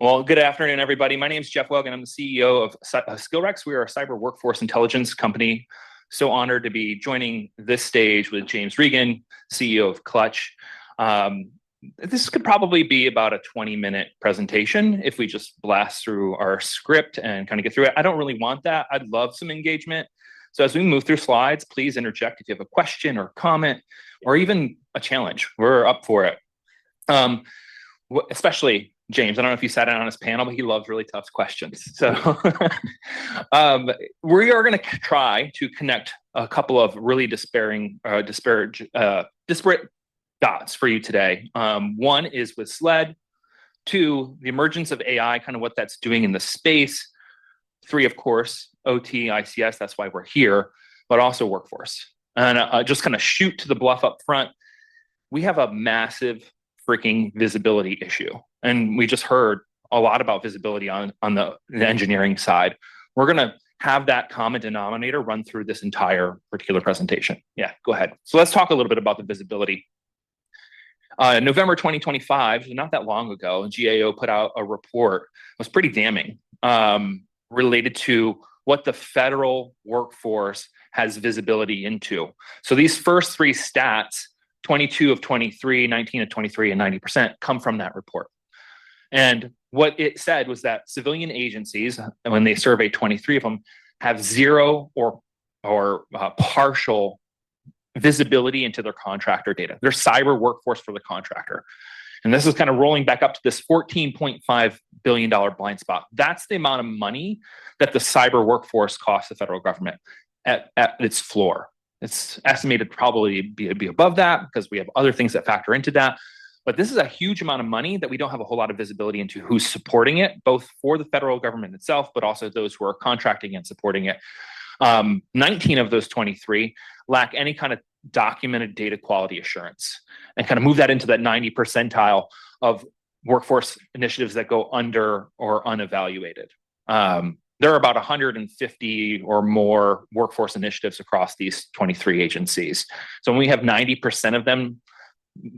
Well, good afternoon, everybody. My name is Jeff Welgan. I'm the CEO of SkillRex. We are a cyber workforce intelligence company. So honored to be joining this stage with James Regan, CEO of Clutch. This could probably be about a 20-minute presentation if we just blast through our script and kind of get through it. I don't really want that. I'd love some engagement. So as we move through slides, please interject if you have a question or comment or even a challenge. We're up for it. Especially James, I don't know if you sat in on his panel, but he loves really tough questions. So we are going to try to connect a couple of really disparate dots for you today. One is with SLED. Two, the emergence of AI, kind of what that's doing in the space. Three, of course, OT, ICS, that's why we're here, but also workforce. And just kind of shoot to the bluff up front. We have a massive freaking visibility issue. And we just heard a lot about visibility on the engineering side. We're going to have that common denominator run through this entire particular presentation. Yeah, go ahead. So let's talk a little bit about the visibility. November 2025, not that long ago, GAO put out a report. It was pretty damning, related to what the federal workforce has visibility into. So these first three stats, 22 of 23, 19 of 23, and 90% come from that report. And what it said was that civilian agencies, when they surveyed 23 of them, have zero or partial visibility into their contractor data, their cyber workforce for the contractor. And this is kind of rolling back up to this $14.5 billion blind spot. That's the amount of money that the cyber workforce costs the federal government at its floor. It's estimated probably be above that because we have other things that factor into that. But this is a huge amount of money that we don't have a whole lot of visibility into who's supporting it, both for the federal government itself, but also those who are contracting and supporting it. 19 of those 23 lack any kind of documented data quality assurance, and kind of move that into that 90 percentile of workforce initiatives that go under or unevaluated. There are about 150 or more workforce initiatives across these 23 agencies. So when we have 90% of them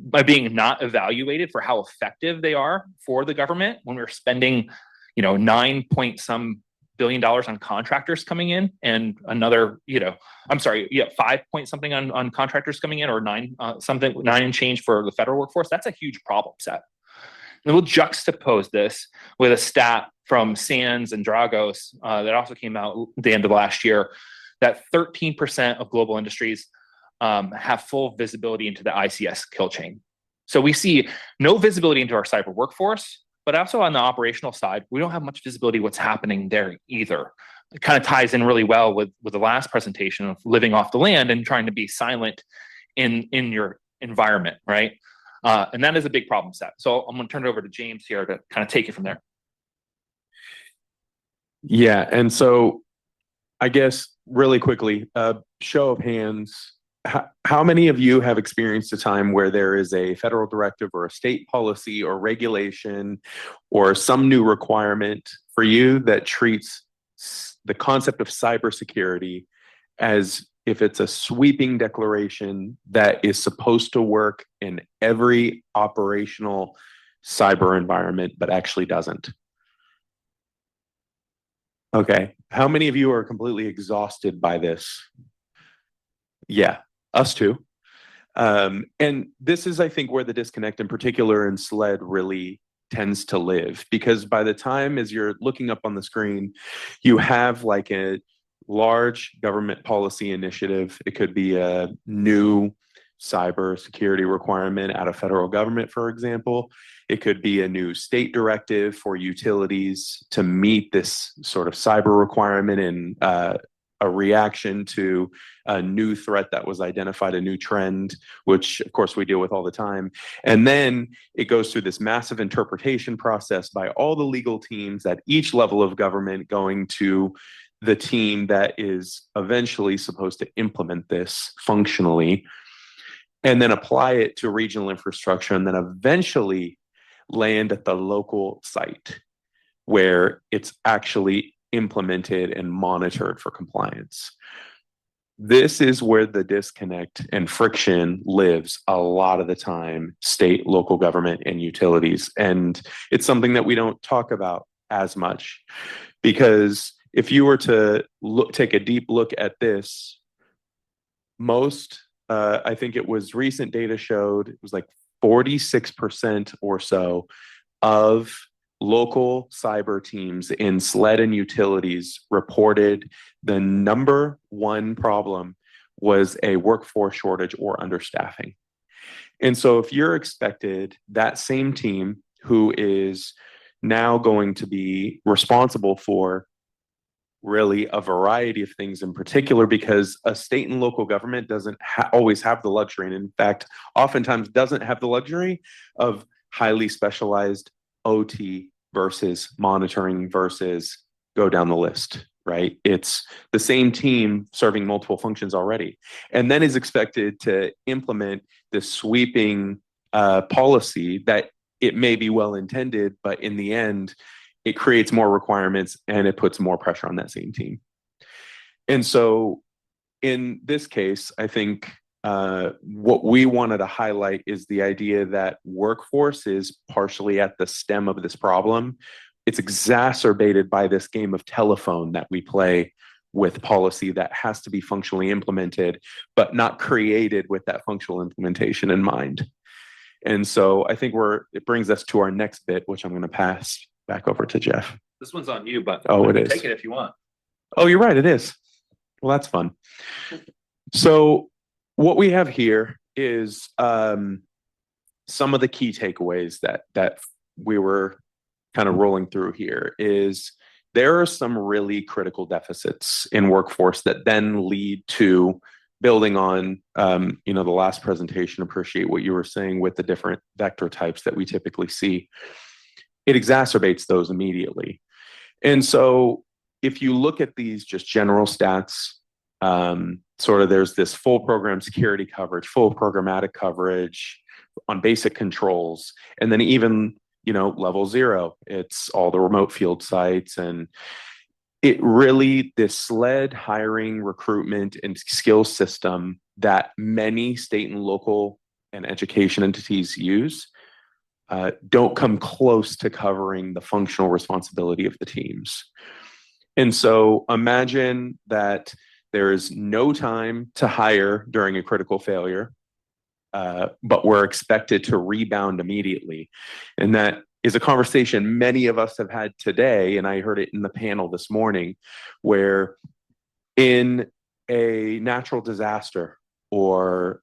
by being not evaluated for how effective they are for the government, when we're spending, 9 point some billion dollars on contractors coming in, and another, 5 point something on contractors coming in, or 9 and change for the federal workforce, that's a huge problem set. And we'll juxtapose this with a stat from Sands and Dragos that also came out at the end of last year, that 13% of global industries have full visibility into the ICS kill chain. So we see no visibility into our cyber workforce, but also on the operational side, we don't have much visibility what's happening there either. It kind of ties in really well with the last presentation of living off the land and trying to be silent in your environment, right? And that is a big problem set. So I'm going to turn it over to James here to kind of take it from there. Yeah, and so I guess really quickly, show of hands, how many of you have experienced a time where there is a federal directive or a state policy or regulation or some new requirement for you that treats the concept of cybersecurity as if it's a sweeping declaration that is supposed to work in every operational cyber environment, but actually doesn't? Okay, how many of you are completely exhausted by this? Yeah, us too. And this is, I think, where the disconnect, in particular in SLED, really tends to live, because by the time, as you're looking up on the screen, you have like a large government policy initiative. It could be a new cyber security requirement out of federal government, for example. It could be a new state directive for utilities to meet this sort of cyber requirement in a reaction to a new threat that was identified, a new trend, which of course we deal with all the time. And then it goes through this massive interpretation process by all the legal teams at each level of government, going to the team that is eventually supposed to implement this functionally, and then apply it to regional infrastructure, and then eventually land at the local site where it's actually implemented and monitored for compliance. This is where the disconnect and friction lives a lot of the time, state, local government, and utilities. And it's something that we don't talk about as much, because if you were to take a deep look at this, I think it was recent data showed it was like 46% or so of local cyber teams in SLED and utilities reported the number one problem was a workforce shortage or understaffing. And so if you're expected, that same team who is now going to be responsible for really a variety of things in particular, because a state and local government doesn't always have the luxury, and in fact, oftentimes doesn't have the luxury of highly specialized OT versus monitoring versus go down the list, right? It's the same team serving multiple functions already, and then is expected to implement this sweeping policy that it may be well intended, but in the end, it creates more requirements and it puts more pressure on that same team. And so in this case, I think what we wanted to highlight is the idea that workforce is partially at the stem of this problem. It's exacerbated by this game of telephone that we play with policy that has to be functionally implemented, but not created with that functional implementation in mind. And so I think it brings us to our next bit, which I'm going to pass back over to Jeff. This one's on you, but it is. Take it if you want. Oh, you're right. It is. Well, that's fun. So what we have here is some of the key takeaways that we were kind of rolling through here is there are some really critical deficits in workforce that then lead to building on, the last presentation. Appreciate what you were saying with the different vector types that we typically see. It exacerbates those immediately. And so if you look at these just general stats, sort of there's this full program security coverage, full programmatic coverage on basic controls, and then even, level 0, it's all the remote field sites. And it really, this SLED hiring, recruitment, and skills system that many state and local and education entities use don't come close to covering the functional responsibility of the teams. And so imagine that there is no time to hire during a critical failure, but we're expected to rebound immediately. And that is a conversation many of us have had today, and I heard it in the panel this morning, where in a natural disaster or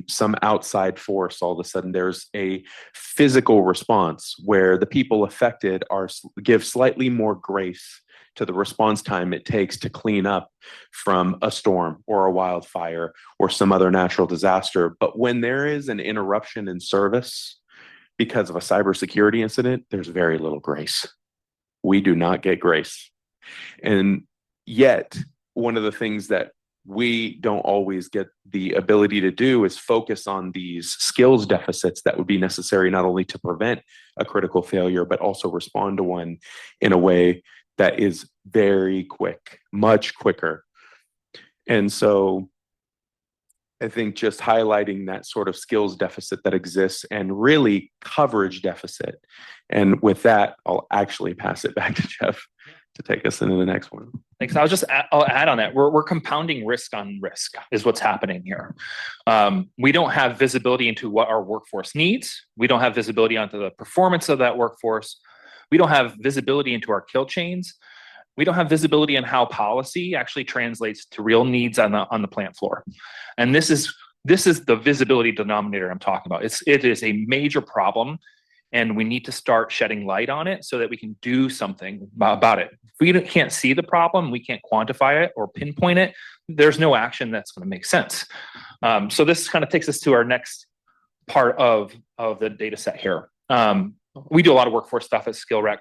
some outside force, all of a sudden there's a physical response where the people affected give slightly more grace to the response time it takes to clean up from a storm or a wildfire or some other natural disaster. But when there is an interruption in service because of a cybersecurity incident, there's very little grace. We do not get grace. And yet, one of the things that we don't always get the ability to do is focus on these skills deficits that would be necessary not only to prevent a critical failure, but also respond to one in a way that is very quick, much quicker. And so I think just highlighting that sort of skills deficit that exists and really coverage deficit. And with that, I'll actually pass it back to Jeff to take us into the next one. Thanks. I'll add on that. We're compounding risk on risk is what's happening here. We don't have visibility into what our workforce needs. We don't have visibility onto the performance of that workforce. We don't have visibility into our kill chains. We don't have visibility on how policy actually translates to real needs on the plant floor. And this is the visibility denominator I'm talking about. It is a major problem, and we need to start shedding light on it so that we can do something about it. If we can't see the problem, we can't quantify it or pinpoint it, there's no action that's going to make sense. So this kind of takes us to our next part of the data set here. We do a lot of workforce stuff at SkillRex.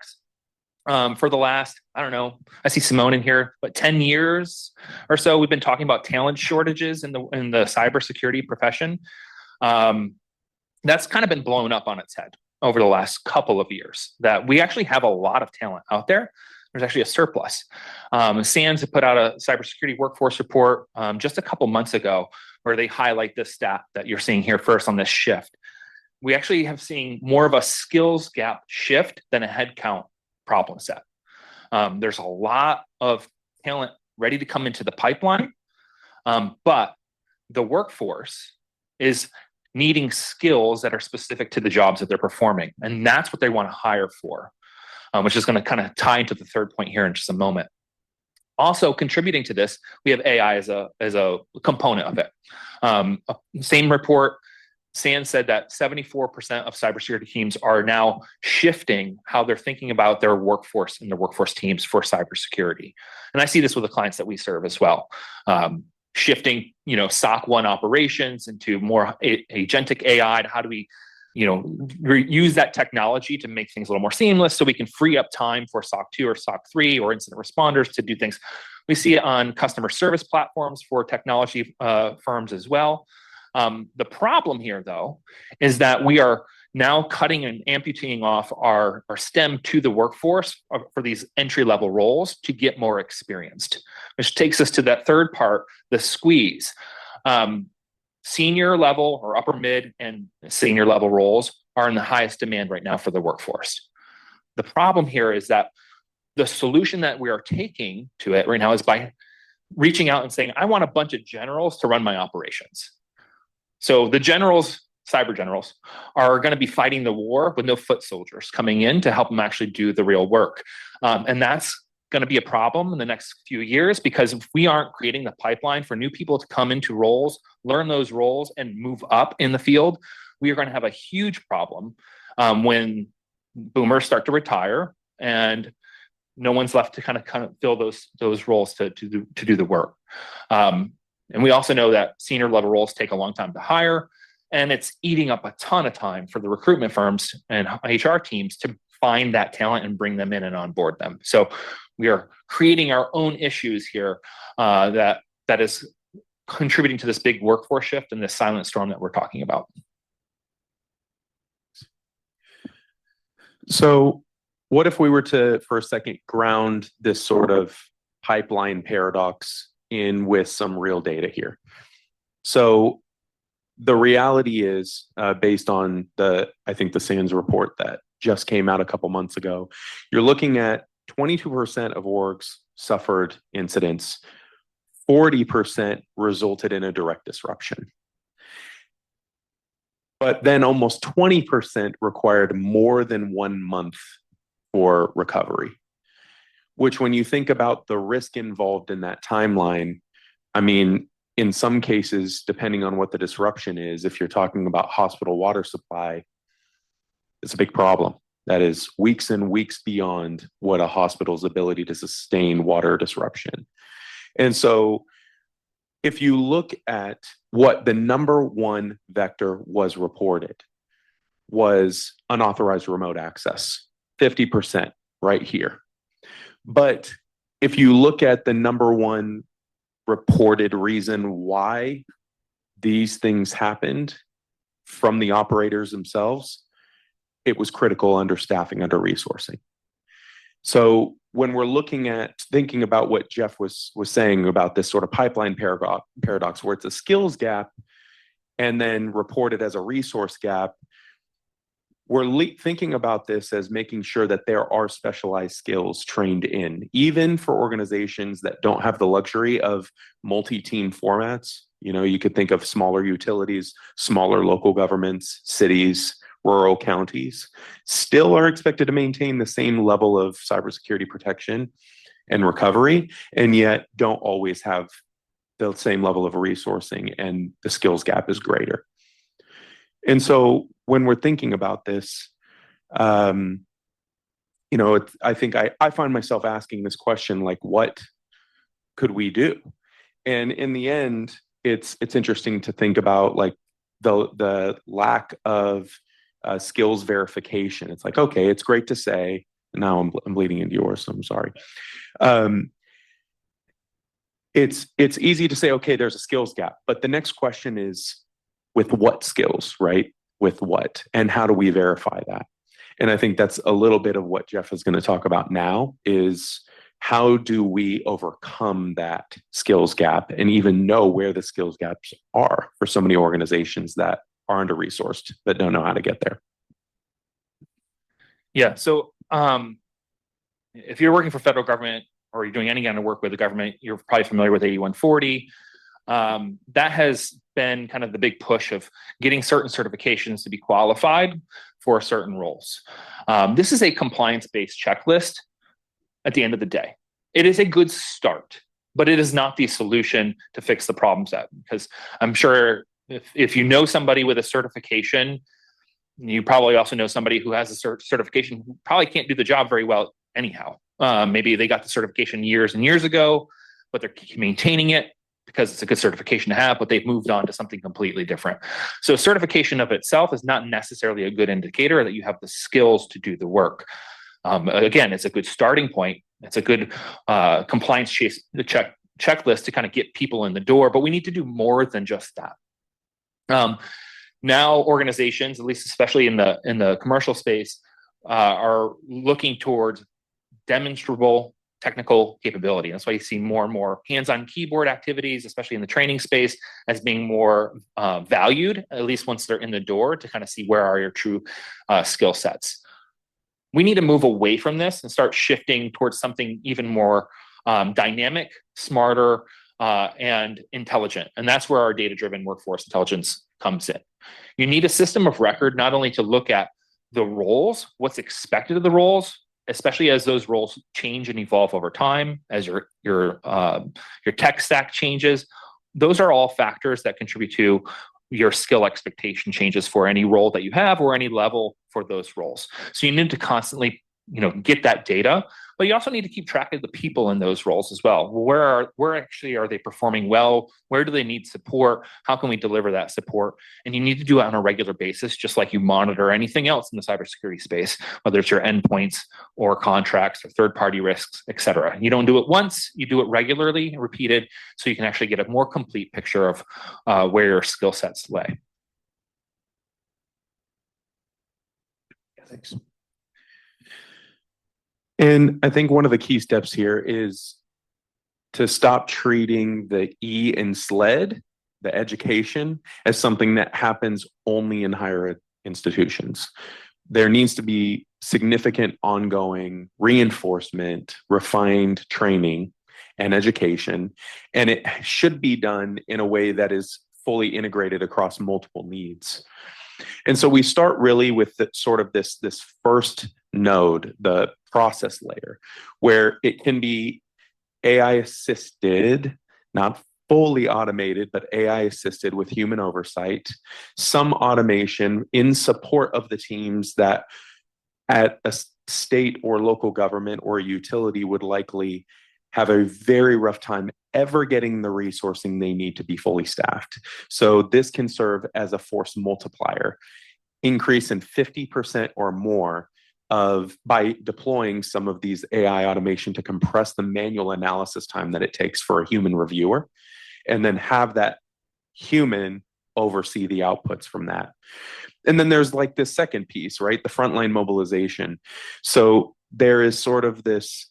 For the last, I see Simone in here, but 10 years or so, we've been talking about talent shortages in the cybersecurity profession. That's kind of been blown up on its head over the last couple of years, that we actually have a lot of talent out there there's actually a surplus. SANS had put out a cybersecurity workforce report just a couple months ago where they highlight this stat that you're seeing here first on this shift. We actually have seen more of a skills gap shift than a headcount problem set. There's a lot of talent ready to come into the pipeline, but the workforce is needing skills that are specific to the jobs that they're performing. And that's what they want to hire for, which is going to kind of tie into the third point here in just a moment. Also contributing to this, we have AI as a component of it. Same report, SANS said that 74% of cybersecurity teams are now shifting how they're thinking about their workforce and their workforce teams for cybersecurity. And I see this with the clients that we serve as well. Shifting, SOC 1 operations into more agentic AI. How do we, use that technology to make things a little more seamless so we can free up time for SOC 2 or SOC 3 or incident responders to do things. We see it on customer service platforms for technology firms as well. The problem here, though, is that we are now cutting and amputating off our STEM to the workforce for these entry-level roles to get more experienced, which takes us to that third part, the squeeze. Senior level or upper mid and senior level roles are in the highest demand right now for the workforce. The problem here is that the solution that we are taking to it right now is by reaching out and saying, I want a bunch of generals to run my operations. So the generals, cyber generals, are going to be fighting the war with no foot soldiers coming in to help them actually do the real work. And that's going to be a problem in the next few years, because if we aren't creating the pipeline for new people to come into roles, learn those roles, and move up in the field, we are going to have a huge problem when boomers start to retire and no one's left to kind of fill those roles to do the work. And we also know that senior level roles take a long time to hire, and it's eating up a ton of time for the recruitment firms and HR teams to find that talent and bring them in and onboard them. So we are creating our own issues here that is contributing to this big workforce shift and this silent storm that we're talking about. So what if we were to, for a second, ground this sort of pipeline paradox in with some real data here? So the reality is, based on I think the SANS report that just came out a couple months ago, you're looking at 22% of orgs suffered incidents, 40% resulted in a direct disruption. But then almost 20% required more than 1 month for recovery, which, when you think about the risk involved in that timeline, I mean, in some cases, depending on what the disruption is, if you're talking about hospital water supply, it's a big problem. That is weeks and weeks beyond what a hospital's ability to sustain water disruption. And so if you look at what the number one vector was reported, was unauthorized remote access, 50% right here. But if you look at the number one reported reason why these things happened from the operators themselves, it was critical understaffing, under-resourcing. So when we're thinking about what Jeff was saying about this sort of pipeline paradox, where it's a skills gap and then reported as a resource gap, we're thinking about this as making sure that there are specialized skills trained in, even for organizations that don't have the luxury of multi-team formats. You could think of smaller utilities, smaller local governments, cities, rural counties, still are expected to maintain the same level of cybersecurity protection and recovery, and yet don't always have the same level of resourcing, and the skills gap is greater. And so when we're thinking about this, I think I find myself asking this question, like, what could we do? And in the end, it's interesting to think about, like, the lack of skills verification. It's like, okay, it's great to say, and now I'm bleeding into yours, so I'm sorry. It's easy to say, okay, there's a skills gap, but the next question is, with what skills, right? With what, and how do we verify that? And I think that's a little bit of what Jeff is going to talk about now is how do we overcome that skills gap and even know where the skills gaps are for so many organizations that are under-resourced but don't know how to get there. Yeah. So if you're working for federal government or you're doing any kind of work with the government, you're probably familiar with 8140. That has been kind of the big push of getting certain certifications to be qualified for certain roles. This is a compliance-based checklist at the end of the day. It is a good start, but it is not the solution to fix the problems that, because I'm sure if you know somebody with a certification, you probably also know somebody who has a certification who probably can't do the job very well anyhow. Maybe they got the certification years and years ago, but they're maintaining it because it's a good certification to have, but they've moved on to something completely different. So certification of itself is not necessarily a good indicator that you have the skills to do the work. Again, it's a good starting point. It's a good compliance checklist to kind of get people in the door, but we need to do more than just that. Now organizations, at least especially in the commercial space, are looking towards demonstrable technical capability. That's why you see more and more hands-on keyboard activities, especially in the training space, as being more valued, at least once they're in the door, to kind of see where are your true skill sets. We need to move away from this and start shifting towards something even more dynamic, smarter, and intelligent. And that's where our data-driven workforce intelligence comes in. You need a system of record, not only to look at the roles, what's expected of the roles, especially as those roles change and evolve over time, as your tech stack changes. Those are all factors that contribute to your skill expectation changes for any role that you have or any level for those roles. So you need to constantly, get that data, but you also need to keep track of the people in those roles as well. Where actually are they performing well? Where do they need support? How can we deliver that support? And you need to do it on a regular basis, just like you monitor anything else in the cybersecurity space, whether it's your endpoints or contracts or third-party risks, et cetera. You don't do it once, you do it regularly, repeated, so you can actually get a more complete picture of where your skill sets lay. Yeah, thanks. And I think one of the key steps here is to stop treating the E in SLED, the education, as something that happens only in higher ed institutions. There needs to be significant ongoing reinforcement, refined training and education, and it should be done in a way that is fully integrated across multiple needs. And so we start really with this first node, the process layer, where it can be AI assisted, not fully automated, but AI assisted with human oversight, some automation in support of the teams that at a state or local government or a utility would likely have a very rough time ever getting the resourcing they need to be fully staffed. So this can serve as a force multiplier, increase in 50% or more by deploying some of these AI automation to compress the manual analysis time that it takes for a human reviewer, and then have that human oversee the outputs from that. And then there's like this second piece, right? The frontline mobilization. So there is sort of this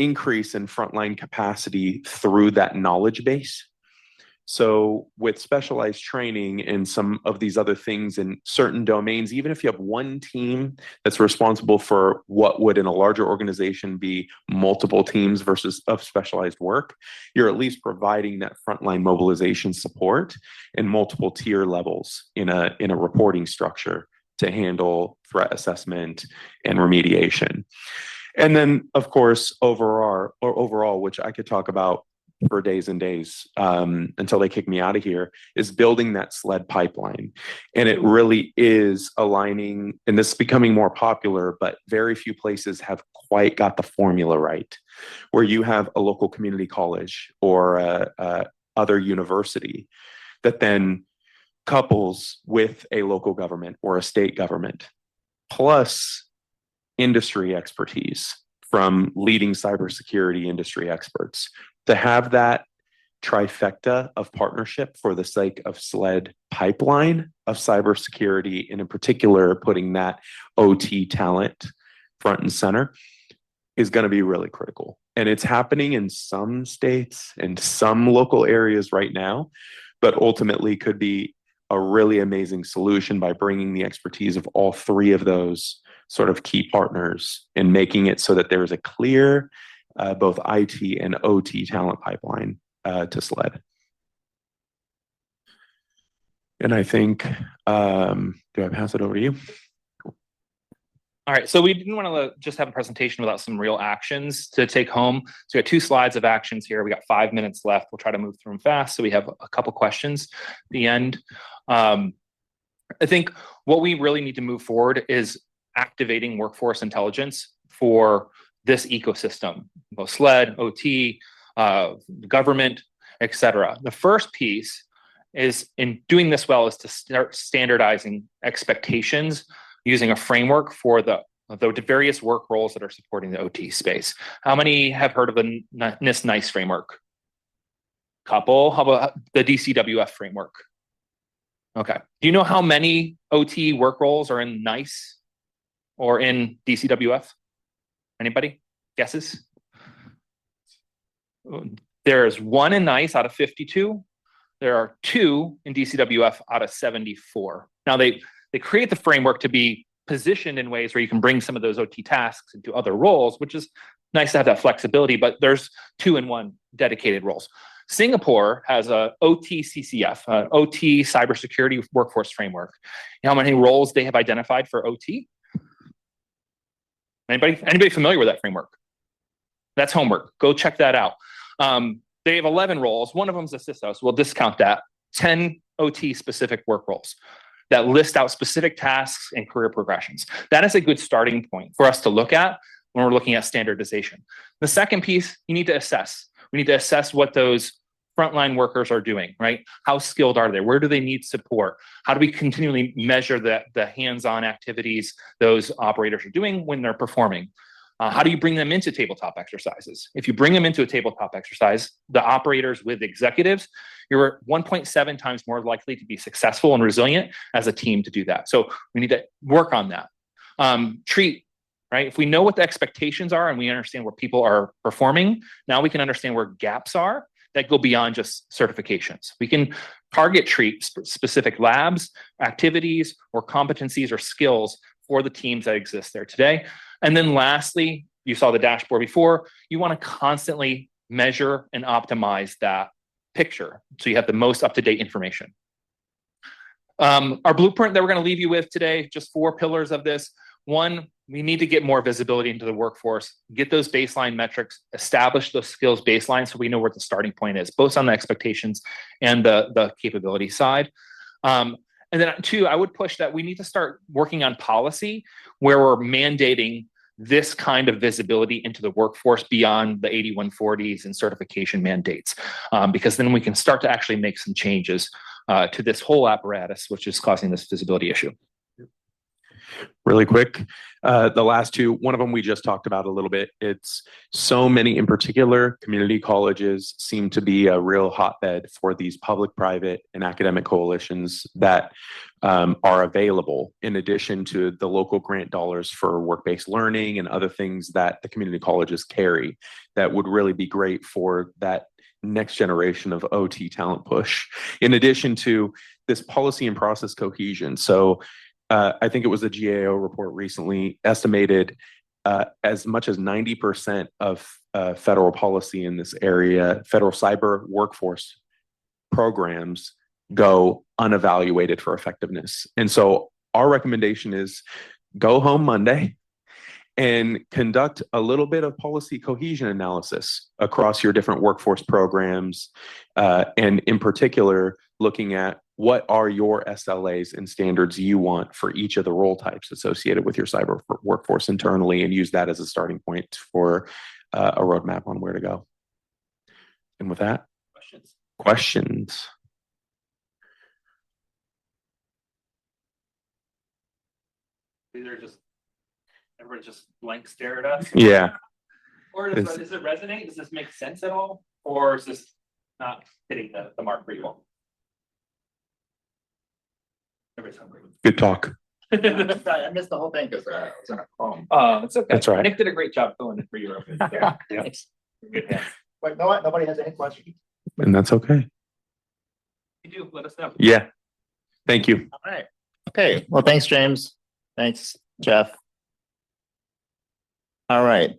increase in frontline capacity through that knowledge base. So with specialized training and some of these other things in certain domains, even if you have one team that's responsible for what would in a larger organization be multiple teams versus of specialized work, you're at least providing that frontline mobilization support in multiple tier levels in a reporting structure to handle threat assessment and remediation. And then, of course, overall, which I could talk about for days and days until they kick me out of here, is building that SLED pipeline. And it really is aligning, and this is becoming more popular, but very few places have quite got the formula right, where you have a local community college or other university that then couples with a local government or a state government, plus industry expertise from leading cybersecurity industry experts, to have that trifecta of partnership for the sake of SLED pipeline of cybersecurity, and in particular, putting that OT talent front and center is going to be really critical. And it's happening in some states and some local areas right now, but ultimately could be a really amazing solution by bringing the expertise of all three of those sort of key partners and making it so that there's a clear both IT and OT talent pipeline to SLED. And I think, do I pass it over to you? All right, so we didn't want to just have a presentation without some real actions to take home. So we got 2 slides of actions here. We got 5 minutes left. We'll try to move through them fast. So we have a couple questions at the end. I think what we really need to move forward is activating workforce intelligence for this ecosystem, both SLED, OT, government, et cetera. The first piece is, in doing this well, is to start standardizing expectations using a framework for the various work roles that are supporting the OT space. How many have heard of the NIST framework? Couple. How about the DCWF framework? Okay. Do you know how many OT work roles are in NICE or in DCWF? Anybody? Guesses? There's 1 in NICE out of 52. There are 2 in DCWF out of 74. Now they create the framework to be positioned in ways where you can bring some of those OT tasks into other roles, which is nice to have that flexibility, but there's 2 in 1 dedicated roles. Singapore has a OT-CCF, OT cybersecurity workforce framework. You know how many roles they have identified for OT? Anybody familiar with that framework? That's homework. Go check that out. They have 11 roles. One of them is a CISO, so we'll discount that. 10 OT specific work roles that list out specific tasks and career progressions. That is a good starting point for us to look at when we're looking at standardization. The second piece, you need to assess. We need to assess what those frontline workers are doing, right? How skilled are they? Where do they need support? How do we continually measure the hands-on activities those operators are doing when they're performing? How do you bring them into tabletop exercises? If you bring them into a tabletop exercise, the operators with executives, you're 1.7 times more likely to be successful and resilient as a team to do that. So we need to work on that. Treat, right? If we know what the expectations are and we understand where people are performing, now we can understand where gaps are that go beyond just certifications. We can target treat specific labs, activities, or competencies or skills for the teams that exist there today. And then lastly, you saw the dashboard before, you want to constantly measure and optimize that picture so you have the most up-to-date information. Our blueprint that we're going to leave you with today, just 4 pillars of this. 1, we need to get more visibility into the workforce, get those baseline metrics, establish those skills baseline so we know where the starting point is, both on the expectations and the capability side. And then 2, I would push that we need to start working on policy where we're mandating this kind of visibility into the workforce beyond the 8140s and certification mandates, because then we can start to actually make some changes to this whole apparatus, which is causing this visibility issue. Really quick, the last 2, one of them we just talked about a little bit. It's so many, in particular, community colleges seem to be a real hotbed for these public, private, and academic coalitions that are available in addition to the local grant dollars for work-based learning and other things that the community colleges carry that would really be great for that next generation of OT talent push, in addition to this policy and process cohesion. So I think it was a GAO report recently estimated as much as 90% of federal policy in this area, federal cyber workforce programs, go unevaluated for effectiveness. And so our recommendation is go home Monday and conduct a little bit of policy cohesion analysis across your different workforce programs, and in particular, looking at what are your SLAs and standards you want for each of the role types associated with your cyber workforce internally, and use that as a starting point for a roadmap on where to go. And with that, questions. These are just, everybody just blank stare at us? Yeah. Or does it resonate? Does this make sense at all? Or is this not hitting the mark for you all. Everybody's hungry. Good talk. I missed the whole thing because I was on a phone. It's okay. That's right. Nick did a great job filling in for you. Yeah. Thanks. Good hands. But you know what? Nobody has any questions. And that's okay. If you do, let us know. Yeah. Thank you. All right. Okay. Well, thanks, James. Thanks, Jeff. All right.